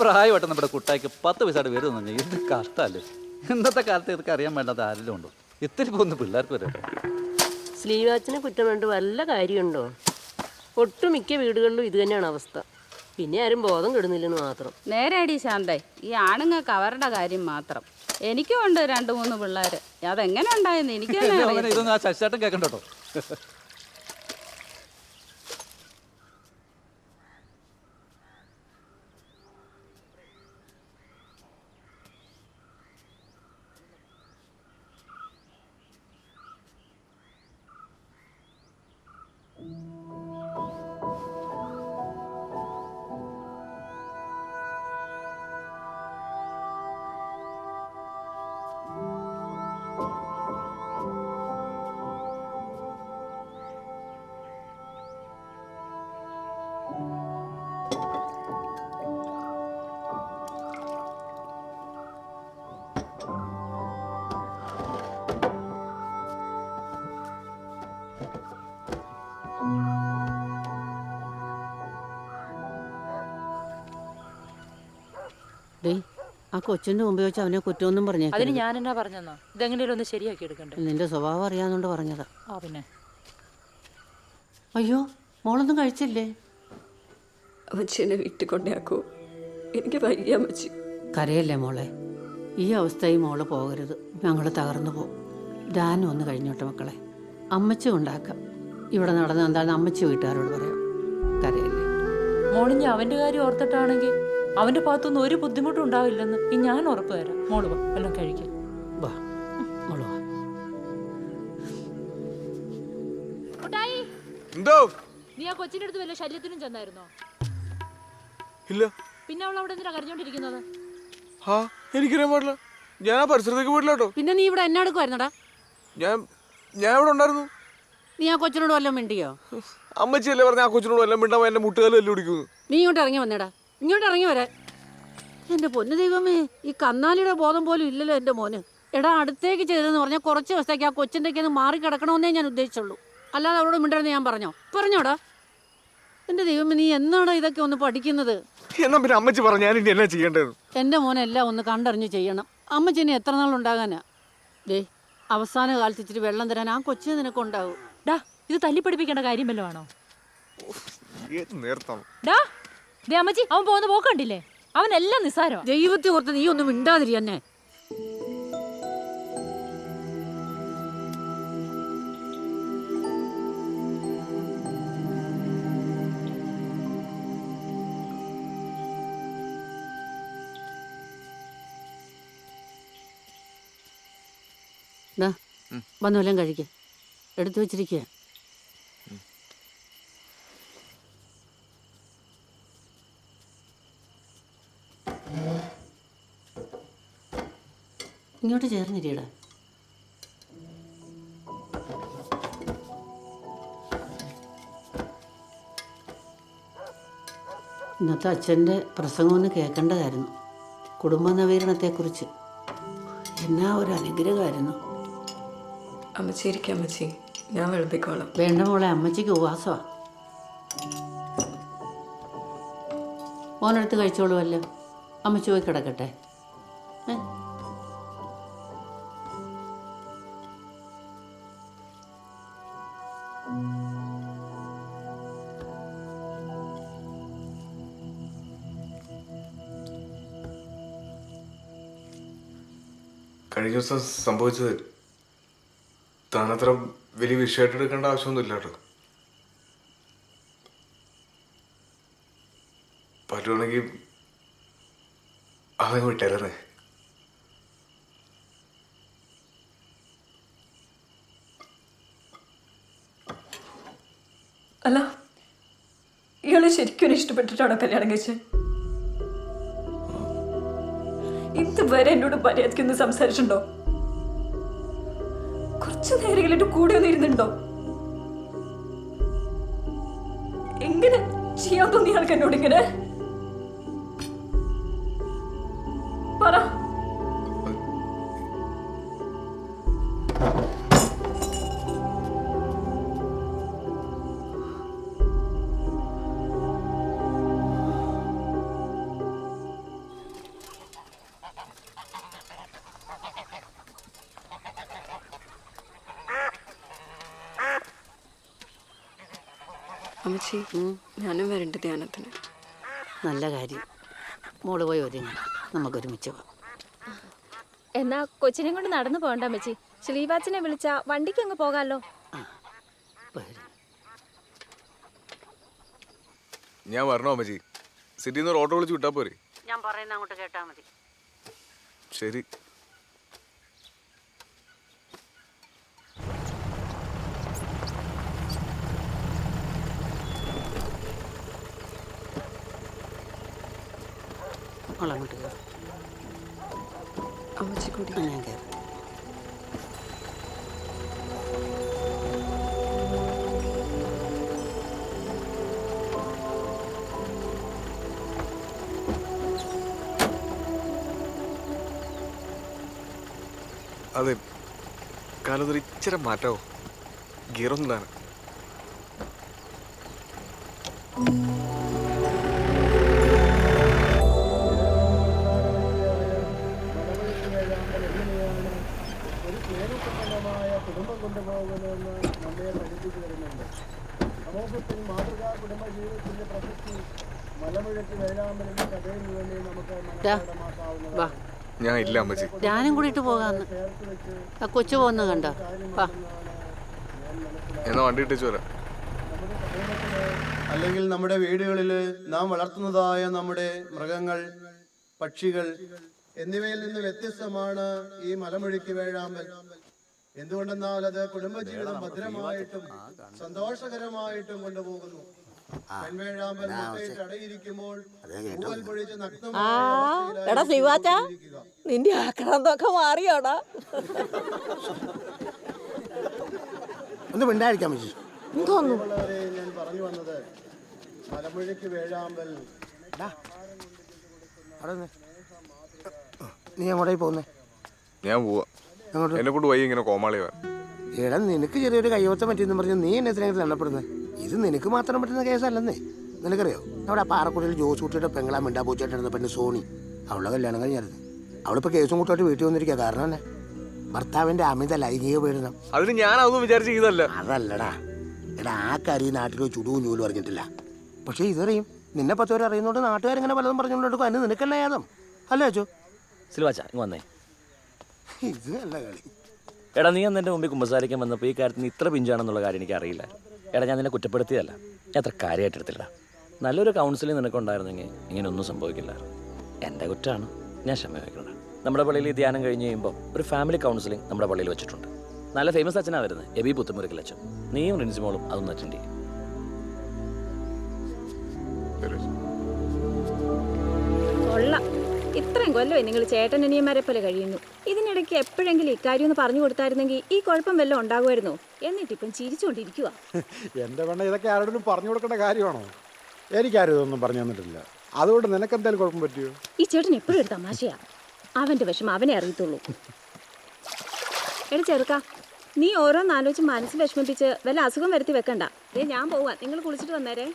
പ്രായമായിട്ട് നമ്മുടെ കുട്ടായിക്ക് 10 പൈസയുടെ വരുന്നു. ഇത് കഷ്ടമല്ലേ? ഇന്നത്തെ കാലത്ത് ഇതൊക്കെ അറിയാൻ വേണ്ടത് ആരെങ്കിലും ഉണ്ടോ? ഇത്തിരി പോകുന്ന പിള്ളേർക്ക് വരട്ടെ. സ്ലീവാച്ചിനെ കുറ്റം വേണ്ട വല്ല കാര്യമുണ്ടോ? ഒട്ടുമിക്ക വീടുകളിലും ഇത് തന്നെയാണ് അവസ്ഥ. പിന്നെ ആരും ബോധം കെടുന്നില്ലെന്ന് മാത്രം. നേരെയടി ശാന്തേ, ഈ ആണുങ്ങൾക്ക് അവരുടെ കാര്യം മാത്രം. എനിക്കും ഉണ്ട് 2-3 പിള്ളേർ. അതെങ്ങനെ ഉണ്ടായെന്ന് എനിക്ക് തന്നെ അറിയാം. ഇതൊന്നും ആ ശശിചേട്ടൻ കേൾക്കണ്ടോ? ആ കൊച്ചിന്റെ മുമ്പ് വെച്ച് അവനെ കുറ്റമൊന്നും പറഞ്ഞേ. അതിന് ഞാൻ എന്നാ പറഞ്ഞെന്നോ? ഇതെങ്ങനെയും ഒന്ന് ശരിയാക്കി എടുക്കണ്ടേ? നിന്റെ സ്വഭാവം അറിയാന്നുകൊണ്ട് പറഞ്ഞതാ. പിന്നെ അയ്യോ, മോളൊന്നും കഴിച്ചില്ലേ? അമ്മച്ചീനെ വീട്ടിൽ കൊണ്ടാക്കൂ, എനിക്ക് വയ്യ അമ്മച്ചി. കരയല്ലേ മോളെ, ഈ അവസ്ഥയിൽ മോള് പോകരുത്. ഞങ്ങൾ തകർന്നു പോകും. ഡാനും ഒന്ന് കഴിഞ്ഞോട്ടെ മക്കളെ. അമ്മച്ചി ഉണ്ടാക്കാം. ഇവിടെ നടന്ന എന്താണെന്ന് അമ്മച്ചി വീട്ടുകാരോട് പറയാം. കരയല്ലേ മോളിഞ്ഞ് അവന്റെ കാര്യം ഓർത്തിട്ടാണെങ്കിൽ അവന്റെ ഭാഗത്തൊന്നും ഒരു ബുദ്ധിമുട്ടും ഉണ്ടാവില്ലെന്ന് ഞാൻ ഉറപ്പ് തരാം. മോള് വാ, എല്ലാം കഴിക്കാം. വാ മോള് വാ. നീ ആ കൊച്ചിന്റെ അടുത്ത് വല്ല ശല്യത്തിനും ചെന്നായിരുന്നോ? ഇല്ല. പിന്നെ അവൾ അവിടെ എന്തിനാ കരഞ്ഞോണ്ടിരിക്കുന്നത്? എനിക്കറിയാൻ പാടില്ല. ഞാൻ ആ പരിസരത്തേക്ക് പോയിട്ടില്ല കേട്ടോ. പിന്നെ നീ ഇവിടെ എന്നെ എടുക്കുമായിരുന്നടാ? ഞാൻ ഇവിടെ ഉണ്ടായിരുന്നു. നീ ആ കൊച്ചിനോട് വല്ലതും മിണ്ടിയോ? അമ്മച്ചിയല്ലേ പറഞ്ഞ ആ കൊച്ചിനോട് വല്ലതും മിണ്ടാൻ എന്റെ മുട്ടുകാലും എല്ലാം പിടിക്കുന്നു. നീ ഇങ്ങോട്ട് ഇറങ്ങി വന്നേടാ, ഇങ്ങോട്ട് ഇറങ്ങി വരാൻ. എൻ്റെ പൊന്നു ദൈവമേ, ഈ കന്നാലിയുടെ ബോധം പോലും ഇല്ലല്ലോ എൻ്റെ മോന്. എടാ, അടുത്തേക്ക് ചെയ്തതെന്ന് പറഞ്ഞാൽ കുറച്ച് ദിവസത്തേക്ക് ആ കൊച്ചിൻ്റെ ഒന്ന് മാറി കിടക്കണമെന്നേ ഞാൻ ഉദ്ദേശിച്ചുള്ളൂ. അല്ലാതെ അവളോട് മിണ്ടരുന്ന് ഞാൻ പറഞ്ഞോടാ? എൻ്റെ ദൈവമേ, നീ എന്നാണ് ഇതൊക്കെ ഒന്ന് പഠിക്കുന്നത്? എന്നാ പിന്നെ അമ്മച്ചി പറഞ്ഞു ഞാൻ ഇനി എന്നാ ചെയ്യേണ്ടത്? എൻ്റെ മോനെല്ലാം ഒന്ന് കണ്ടറിഞ്ഞ് ചെയ്യണം. അമ്മച്ചിനെ എത്ര നാളുണ്ടാകാനാ? ദേ, അവസാന കാലത്ത് ഇച്ചിരി വെള്ളം തരാൻ ആ കൊച്ചിന് നിനക്കുണ്ടാവും. ഡാ, ഇത് തല്ലിപ്പടിപ്പിക്കേണ്ട കാര്യം വല്ലതും ആണോ? നേരത്താണോ? അമ്മച്ചി, അവൻ പോകുന്ന പോക്കണ്ടില്ലേ? അവനെല്ലാം നിസ്സാരോ. ദൈവത്തെ ഓർത്ത് നീ ഒന്നും മിണ്ടാതിരി എന്നെ. വന്നു വല്ലതും കഴിക്ക, എടുത്തു വെച്ചിരിക്കുക. ഇങ്ങോട്ട് ചേർന്നിരിയടാ. ഇന്നത്തെ അച്ഛൻ്റെ പ്രസംഗം ഒന്ന് കേൾക്കേണ്ടതായിരുന്നു. കുടുംബ നവീകരണത്തെക്കുറിച്ച്. എന്നാ ഒരു അനുഗ്രഹമായിരുന്നു. അമ്മച്ചി ഇരിക്കാം അമ്മച്ചി, ഞാൻ വിളമ്പിക്കോളാം. വേണ്ട മോളെ, അമ്മച്ചിക്ക് ഉപവാസമാണ്. മോനെടുത്ത് കഴിച്ചോളുമല്ലോ. അമ്മച്ചി പോയി കിടക്കട്ടെ. കഴിഞ്ഞ ദിവസം സംഭവിച്ചത് താനത്ര വലിയ വിഷയമായിട്ട് എടുക്കേണ്ട ആവശ്യമൊന്നുമില്ല കേട്ടോ. പറ്റുവാണെങ്കിൽ അതങ്ങ് വിട്ടേരുന്നേ. അല്ല, ഇയാളെ ശരിക്കും ഇഷ്ടപ്പെട്ടിട്ടാണോ കല്യാണം കഴിച്ചത്? ഇതുവരെ എന്നോട് മര്യാദയ്ക്കൊന്ന് സംസാരിച്ചിട്ടുണ്ടോ? കുറച്ചു നേരങ്ങളിൽ എന്റെ കൂടെ ഒന്ന് ഇരുന്നുണ്ടോ? എങ്ങനെ ചെയ്യാൻ തോന്നി ആൾക്ക് എന്നോട് ഇങ്ങനെ? പറ. അമ്മച്ചി ഞാനും വരണ്ട് ധ്യാനത്തിന്. നല്ല കാര്യം. മോള് പോയി ഒരുങ്ങി, നമുക്കൊരുമിച്ച് പോവാം. എന്നാ കൊച്ചിനെ കൊണ്ട് നടന്നു പോകണ്ട അമ്മച്ചി. ശ്രീവാച്ചനെ വിളിച്ചാ വണ്ടിക്ക് അങ്ങ് പോകാമല്ലോ. ഞാൻ വരണോ അമ്മച്ചി? സിറ്റിയിൽ നിന്ന് ഒരു ഓട്ടോ വിളിച്ച് വിട്ടാ പോരെ? ഞാൻ പറയുന്ന അങ്ങോട്ട് കേട്ടാ മതി. ശരി. മോളങ്ങോട്ട് കയറും. അമ്മച്ചി കൂടി. ഞാൻ കയറും. അതെ, കാലത്തൊരു ഇച്ചിരി മാറ്റാവോ? ഗിയറൊന്നും താനെ. ഞാൻ ഇല്ല അമ്മച്ചി. ഞാനും കൂടിയിട്ട് പോകാന്ന്. ആ കൊച്ചു പോകുന്ന കണ്ടോ? വാ. എന്നാ വണ്ടി ഇട്ടിച്ചു വരാം. അല്ലെങ്കിൽ നമ്മുടെ വീടുകളിൽ നാം വളർത്തുന്നതായ നമ്മുടെ മൃഗങ്ങൾ, പക്ഷികൾ എന്നിവയിൽ നിന്ന് വ്യത്യസ്തമാണ് ഈ മലമുഴക്കി വേഴാമ്പൽ. എന്തുകൊണ്ടെന്നാൽ അത് കുടുംബജീവിതം ഭദ്രമായിട്ടും സന്തോഷകരമായിട്ടും കൊണ്ടുപോകുന്നു. പെൺവേഴാമ്പൽ മുട്ടയിട്ട് അടയിരിക്കുമ്പോൾ പൂവൽ പൊഴിച്ച് എടാ ശ്രീവാച്ച, നിന്റെ ആക്രാന്തൊക്കെ മാറിയോടാ? ഒന്ന് മിണ്ടായിരിക്കാം ഞാൻ പറഞ്ഞു വന്നത് മലമുഴക്കി വേഴാമ്പൽ. നീ എങ്ങോട്ടേ പോകുന്നേ? ഞാൻ പോവാ. എന്നെ കൊണ്ട് വയ്യ ഇങ്ങനെ കോമാളി വരാൻ. എടാ, നിനക്ക് ചെറിയൊരു കൈവത്തം പറ്റിയെന്ന് പറഞ്ഞ് നീ എന്നെ എത്രയെങ്കിലും എണ്ണപ്പെടുന്നത്? ഇത് നിനക്ക് മാത്രം പറ്റുന്ന കേസല്ലെന്നേ. നിനക്കറിയോ, അവിടെ ആ പാറക്കുട്ടിയിൽ ജോസ് കുട്ടിയുടെ പെങ്ങളാ മിണ്ടാ പൂച്ചായിട്ടിരുന്ന പെണ്ണ് സോണി, അവളുടെ കല്യാണം കഴിഞ്ഞായിരുന്നു. അവളിപ്പോൾ കേസും കൂട്ടുമായിട്ട് വീട്ടിൽ വന്നിരിക്കുക. കാരണം തന്നെ ഭർത്താവിന്റെ അമിത ലൈംഗിക പീഡനം. അതിന് ഞാൻ അതൊന്നും വിചാരിച്ച ഇതല്ല. അതല്ലടാ എടാ, ആ കാര്യം നാട്ടിൽ ചുടുവും ചൂലും അറിഞ്ഞിട്ടില്ല. പക്ഷെ ഇതറിയും. നിന്നെ 10 പേര് അറിയുന്നോണ്ട് നാട്ടുകാരിങ്ങനെ പലതും പറഞ്ഞുകൊണ്ടെടുക്കും. അതിന് നിനക്കല്ല യാതം അല്ലേ അച്ചോ? സിൽവാച്ച ഇങ്ങ് വന്നേ. ഇത് നല്ല കളി. എടാ, നീ അന്ന് എൻ്റെ മുമ്പിൽ കുമ്പസാരിക്കാൻ വന്നപ്പോൾ ഈ കാര്യത്തിന് ഇത്ര പിഞ്ചാണെന്നുള്ള കാര്യം എനിക്ക് അറിയില്ല. എടാ, ഞാൻ നിന്നെ കുറ്റപ്പെടുത്തിയതല്ല, ഞാൻ അത്ര കാര്യമായിട്ട് എടുത്തില്ല. നല്ലൊരു കൗൺസിലിംഗ് നിനക്കുണ്ടായിരുന്നെങ്കിൽ ഇങ്ങനെയൊന്നും സംഭവിക്കില്ല. എൻ്റെ കുറ്റമാണ്, ഞാൻ ക്ഷമ വയ്ക്കണം. നമ്മുടെ പള്ളിയിൽ ഈ ധ്യാനം കഴിഞ്ഞ് കഴിയുമ്പോൾ ഒരു ഫാമിലി കൗൺസിലിംഗ് നമ്മുടെ പള്ളിയിൽ വെച്ചിട്ടുണ്ട്. നല്ല ഫേമസ് അച്ഛനാണ് വരുന്നത്, എബി പുത്തുമുറിക്കൽ അച്ഛൻ. നീയും റിൻസിമോളും അതൊന്നും അറ്റൻഡ് ചെയ്യും. കൊള്ളാം. ഇത്രയും കൊല്ലമായി നിങ്ങൾ ചേട്ടനനിയന്മാരെ പോലെ കഴിയുന്നു. ഇതിനിടയ്ക്ക് എപ്പോഴെങ്കിലും ഇക്കാര്യം ഒന്ന് പറഞ്ഞു കൊടുത്തായിരുന്നെങ്കിൽ ഈ കുഴപ്പം വല്ലതും ഉണ്ടാകുമായിരുന്നോ? എന്നിട്ടിപ്പം ചിരിച്ചുകൊണ്ടിരിക്കുക. എൻ്റെ പെണ്ണ, ഇതൊക്കെ ആരോടും പറഞ്ഞു കൊടുക്കേണ്ട കാര്യമാണോ? എനിക്കാരും ഇതൊന്നും പറഞ്ഞു തന്നിട്ടില്ല. അതുകൊണ്ട് നിനക്ക് എന്തായാലും കുഴപ്പം പറ്റിയോ? ഈ ചേട്ടൻ എപ്പോഴും ഒരു തമാശയാ. അവൻ്റെ വിഷമം അവനെ അറിയത്തുള്ളൂ. എടാ ചെറുക്ക, നീ ഓരോന്നാലോചിച്ച് മനസ്സ് വിഷമിപ്പിച്ച് വല്ല അസുഖം വരുത്തി വെക്കണ്ട. ഞാൻ പോവാ, നിങ്ങൾ കുളിച്ചിട്ട് വന്നേരേ.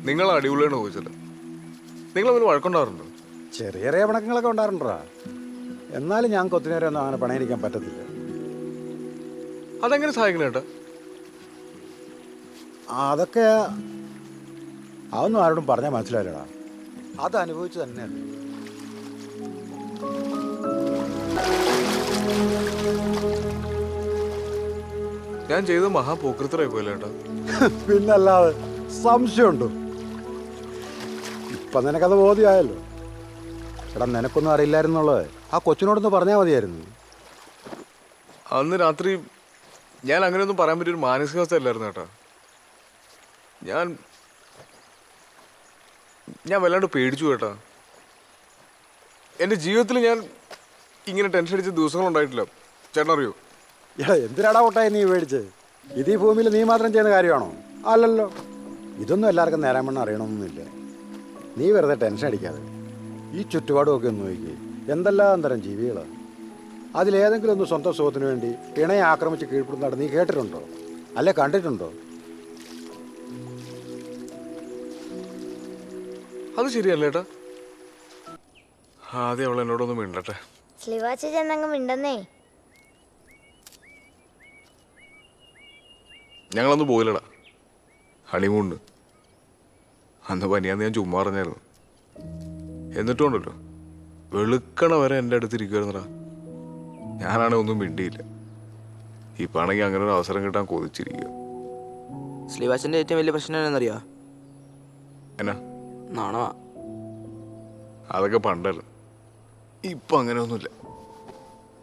നിങ്ങൾ അടിപൊളിയാണ് ചോദിച്ചത്. നിങ്ങൾ അങ്ങനെ വഴക്കുണ്ടാറുണ്ടോ? ചെറിയ ചെറിയ പണക്കങ്ങളൊക്കെ ഉണ്ടാറുണ്ടോ? എന്നാലും ഞങ്ങൾക്ക് ഒത്തിരി നേരം ഒന്നും അങ്ങനെ പണയിരിക്കാൻ പറ്റത്തില്ല. അതെങ്ങനെ സഹായിക്കണം ചേട്ടാ? അതൊക്കെ അതൊന്നും ആരോടും പറഞ്ഞാൽ മനസ്സിലായില്ലടാ. അത് അനുഭവിച്ചു തന്നെയല്ലേ. ഞാൻ ചെയ്ത മഹാപോക്രിത്തരായി പോയില്ല ചേട്ടാ. പിന്നല്ലാതെ സംശയമുണ്ടോ? ഇപ്പം നിനക്കത് ബോധ്യമായല്ലോ. എടാ, നിനക്കൊന്നും അറിയില്ലായിരുന്നുള്ളത് ആ കൊച്ചിനോടൊന്ന് പറഞ്ഞാൽ മതിയായിരുന്നു. അന്ന് രാത്രി ഞാൻ അങ്ങനെയൊന്നും പറയാൻ പറ്റിയൊരു മാനസികാവസ്ഥ അല്ലായിരുന്നു ചേട്ടാ. ഞാൻ വല്ലാണ്ട് പേടിച്ചു ചേട്ടാ. എൻ്റെ ജീവിതത്തിൽ ഞാൻ ഇങ്ങനെ ടെൻഷൻ അടിച്ച ദിവസങ്ങളുണ്ടായിട്ടില്ല. ചേട്ടൻ അറിയോ? എടാ, എന്തിനാടാ ഒട്ടായി നീ മേടിച്ച്? ഇത് ഈ ഭൂമിയിൽ നീ മാത്രം ചെയ്യുന്ന കാര്യമാണോ? അല്ലല്ലോ. ഇതൊന്നും എല്ലാവർക്കും നേരാൻ വണ്ണം അറിയണമെന്നൊന്നുമില്ല. നീ വെറുതെ ടെൻഷൻ അടിക്കാതെ ഈ ചുറ്റുപാടുമൊക്കെ ഒന്ന് നോക്കി. എന്തെല്ലാം തരം ജീവികളാണ്. അതിലേതെങ്കിലും ഒന്ന് സ്വന്തം സുഖത്തിന് വേണ്ടി ഇണയെ ആക്രമിച്ച് കീഴ്പ്പെടുന്നതായിട്ട് നീ കേട്ടിട്ടുണ്ടോ? അല്ലെ കണ്ടിട്ടുണ്ടോ? അത് ശരിയല്ല ഏട്ടാ. ആദ്യം അവൾ എന്നോടൊന്നും മിണ്ടട്ടെ. സ്ലിവാച്ച ചെന്നങ്ങ് മിണ്ടെന്നേ. ഞങ്ങളൊന്നും പോയില്ലടാ ഹണിമൂണിന്. അന്ന് പനിയാന്ന് ഞാൻ ചുമ്മാ പറഞ്ഞായിരുന്നു. എന്നിട്ടുണ്ടല്ലോ വെളുക്കണ വരെ എൻ്റെ അടുത്തിരിക്കുവായിരുന്നടാ. ഞാനാണെങ്കിൽ ഒന്നും മിണ്ടിയില്ല. ഇപ്പം ആണെങ്കിൽ അങ്ങനെ ഒരു അവസരം കിട്ടാൻ കൊതിച്ചിരിക്കുക. സ്ലീവാച്ചൻ്റെ ഏറ്റവും വലിയ പ്രശ്നം എന്നറിയോ? എന്നാ? നാണമാ. അതൊക്കെ പണ്ടായിരുന്നു. ഇപ്പം അങ്ങനെയൊന്നുമില്ല.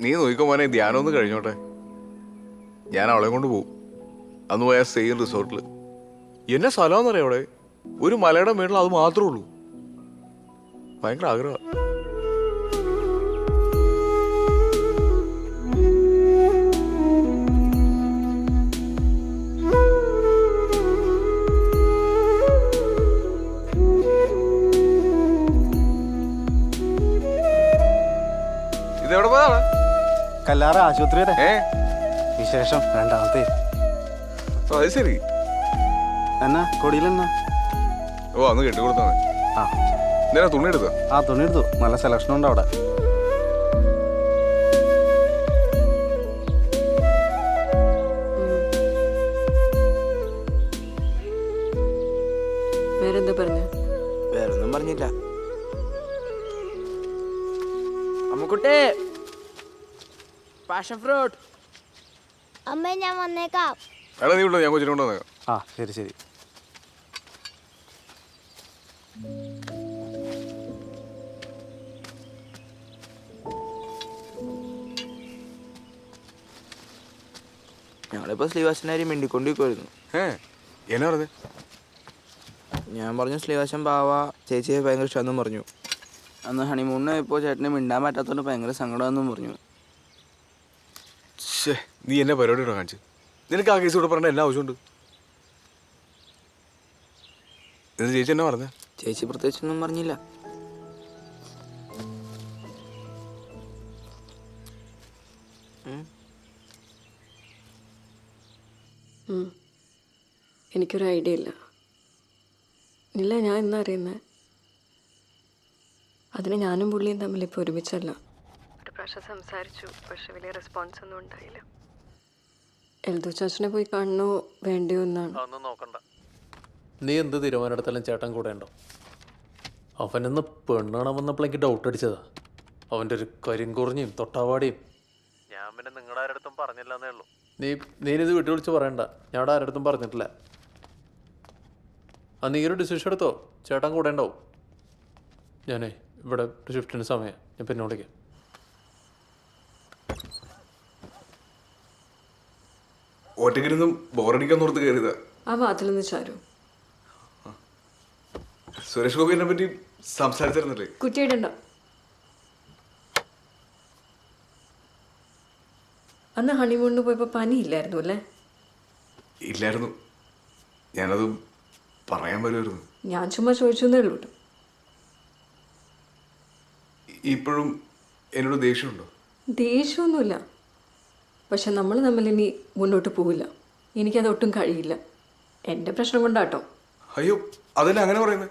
നീ നോക്കിക്കോ മോനെ, ധ്യാനം ഒന്ന് കഴിഞ്ഞോട്ടെ. ഞാൻ അവളെ കൊണ്ട് പോകും. അന്ന് പോയ സെയിം റിസോർട്ടിൽ. എന്നെ സ്ഥലമെന്ന് അറിയാം അവിടെ. ഒരു മലയുടെ മേളിൽ അത് മാത്രമേ ഉള്ളൂ. ഭയങ്കര ആഗ്രഹം. ഇതെവിടെ പോയതാണ്? കല്ലാറ ആശുപത്രി വരെ. വിശേഷം രണ്ടാമത്തെ. അത് ശരി. എന്നാ കൊടിയിലെന്നാ? ഓ അന്ന് കെട്ടിക്കൊടുത്താ. ആ നേരെ തുണി എടുത്തോ? ആ തുണി എടുത്തു. നല്ല സെലക്ഷൻ ഉണ്ട് അവിടെ. വേറെന്താ പറഞ്ഞ? വേറൊന്നും പറഞ്ഞില്ല. Ammukutty, passion fruit. അമ്മേ ഞാൻ വന്നേക്കാം. എടാ നീ ഉണ്ടോ? ഞാൻ കൊച്ചിനെ കൊണ്ട് വന്നേക്കാം. ആ ശരി ശരി. ഞങ്ങളിപ്പോ ശ്രീവാസനാരി മിണ്ടിക്കൊണ്ടിരിക്കുമായിരുന്നു. എന്നാ പറഞ്ഞേ? ഞാൻ പറഞ്ഞു ശ്രീവാസൻ ബാവ ചേച്ചിയെ ഭയങ്കര ഇഷ്ടമെന്നും പറഞ്ഞു. അന്ന് ഹണിമൂണിന് ഇപ്പോൾ ചേട്ടനെ മിണ്ടാൻ പറ്റാത്തതുകൊണ്ട് ഭയങ്കര സങ്കടമെന്നും പറഞ്ഞു. നീ എന്നെ പരിപാടിയോടെ കാണിച്ചു. നിനക്ക് ആ കേസ് കൂടെ പറഞ്ഞ എല്ലാ ആവശ്യമുണ്ട്. ഇത് ചേച്ചി എന്നാ പറഞ്ഞ? ചേച്ചി പ്രത്യേകിച്ചൊന്നും പറഞ്ഞില്ല. എനിക്കൊരു ഐഡിയ ഇല്ല. ഇല്ല, ഞാൻ എന്നാ അറിയുന്നത്. അതിന് ഞാനും പുള്ളിയും തമ്മിൽ ഇപ്പോൾ ഒരുമിച്ചല്ല. ഒരു പ്രാവശ്യം സംസാരിച്ചു, പക്ഷെ വലിയ റെസ്പോൺസ് ഒന്നും ഉണ്ടായില്ല. എൽദോ ചാച്ചനെ പോയി കാണണോ വേണ്ടയോ എന്നാണ്. അതൊന്നും നോക്കണ്ട. നീ എന്ത് തീരുമാനമെടുത്താലും ചേട്ടൻ കൂടെ ഉണ്ടോ? അവനെന്ന് പെണ്ണാണാൻ വന്നപ്പോൾ എനിക്ക് ഡൗട്ട് അടിച്ചതാ. അവൻ്റെ ഒരു കരിങ്കുറിഞ്ഞും തൊട്ടാവാടിയും. ഞാൻ പിന്നെ നിങ്ങളുടെ ആരടുത്തും പറഞ്ഞില്ല എന്നേ ഉള്ളൂ. നീനിത് വീട്ടിൽ വിളിച്ച് പറയണ്ട. ഞാൻ അവിടെ ആരടുത്തും പറഞ്ഞിട്ടില്ല. നീ ഒരു ഡിസിഷൻ എടുത്തോ, ചേട്ടൻ കൂടെ ഉണ്ടാവും. ഞാനേ ഇവിടെ ഷിഫ്റ്റിന് സമയം, ഞാൻ പിന്നെ വിളിക്കാം. ഒറ്റയ്ക്കിരുന്നും ബോറടിക്കാൻ ഓർത്ത് കയറിയതാ. ആ വാതിലൊന്ന് ചാരു. സുരേഷ് ഗോപിനെ പറ്റി സംസാരിച്ചിരുന്നില്ലേ? കുറ്റിയിടണ്ട. അന്ന് ഹണിമൂണിന് പോയപ്പോൾ പനിയില്ലായിരുന്നു അല്ലേ? ഇല്ലായിരുന്നു. ഞാനത് പറയാൻ വരുമായിരുന്നു. ഞാൻ ചുമ്മാ ചോദിച്ചെന്നേ ഉള്ളൂ. ഇപ്പോഴും എന്നോട് ദേഷ്യമുണ്ടോ? ദേഷ്യമൊന്നുമില്ല. പക്ഷെ നമ്മൾ തമ്മിൽ ഇനി മുന്നോട്ട് പോവില്ല. എനിക്കതൊട്ടും കഴിയില്ല. എൻ്റെ പ്രശ്നം കൊണ്ടാട്ടോ. അയ്യോ അതല്ല അങ്ങനെ പറയുന്നത്.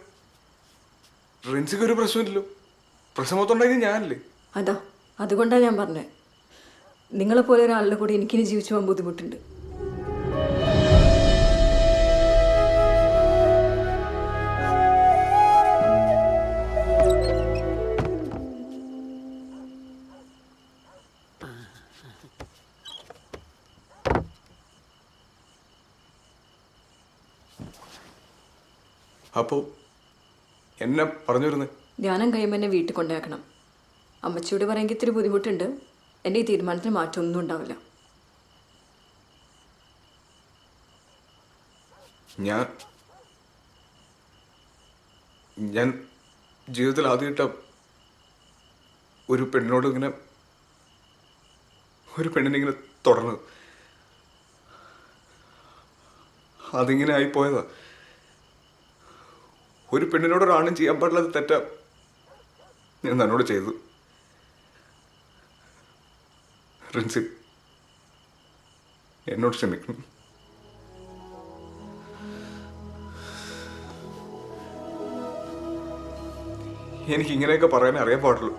റിൻസിക്ക് ഒരു പ്രശ്നമില്ലല്ലോ. പ്രശ്നം മൊത്തം ഉണ്ടായത് ഞാനല്ലേ? അതാ, അതുകൊണ്ടാണ് ഞാൻ പറഞ്ഞത്. നിങ്ങളെപ്പോലെ ഒരാളുടെ കൂടെ എനിക്കിനി ജീവിച്ചു പോകാൻ ബുദ്ധിമുട്ടുണ്ട്. അപ്പോൾ എന്നെ പറഞ്ഞു വരുന്നത്? ധ്യാനം കഴിയുമ്പോൾ എന്നെ വീട്ടിൽ കൊണ്ടുവയ്ക്കണം. അമ്മച്ചിയോട് പറയാമെങ്കിൽ ഇത്തിരി ബുദ്ധിമുട്ടുണ്ട്. എൻ്റെ ഈ തീരുമാനത്തിന് മാറ്റമൊന്നും ഉണ്ടാവില്ല. ഞാൻ ജീവിതത്തിൽ ആദ്യമായിട്ട ഒരു പെണ്ണിനോട് ഇങ്ങനെ ഇങ്ങനെ തുടർന്നത്. അതിങ്ങനെ ആയിപ്പോയതാ. ഒരു പെണ്ണിനോട് ഒരാണും ചെയ്യാൻ പാടില്ലാത്ത തെറ്റാ ഞാൻ തന്നോട് ചെയ്തു. റിൻസി എന്നോട് ക്ഷമിക്കണം. എനിക്ക് ഇങ്ങനെയൊക്കെ പറയാൻ അറിയാൻ പാടുള്ളൂ.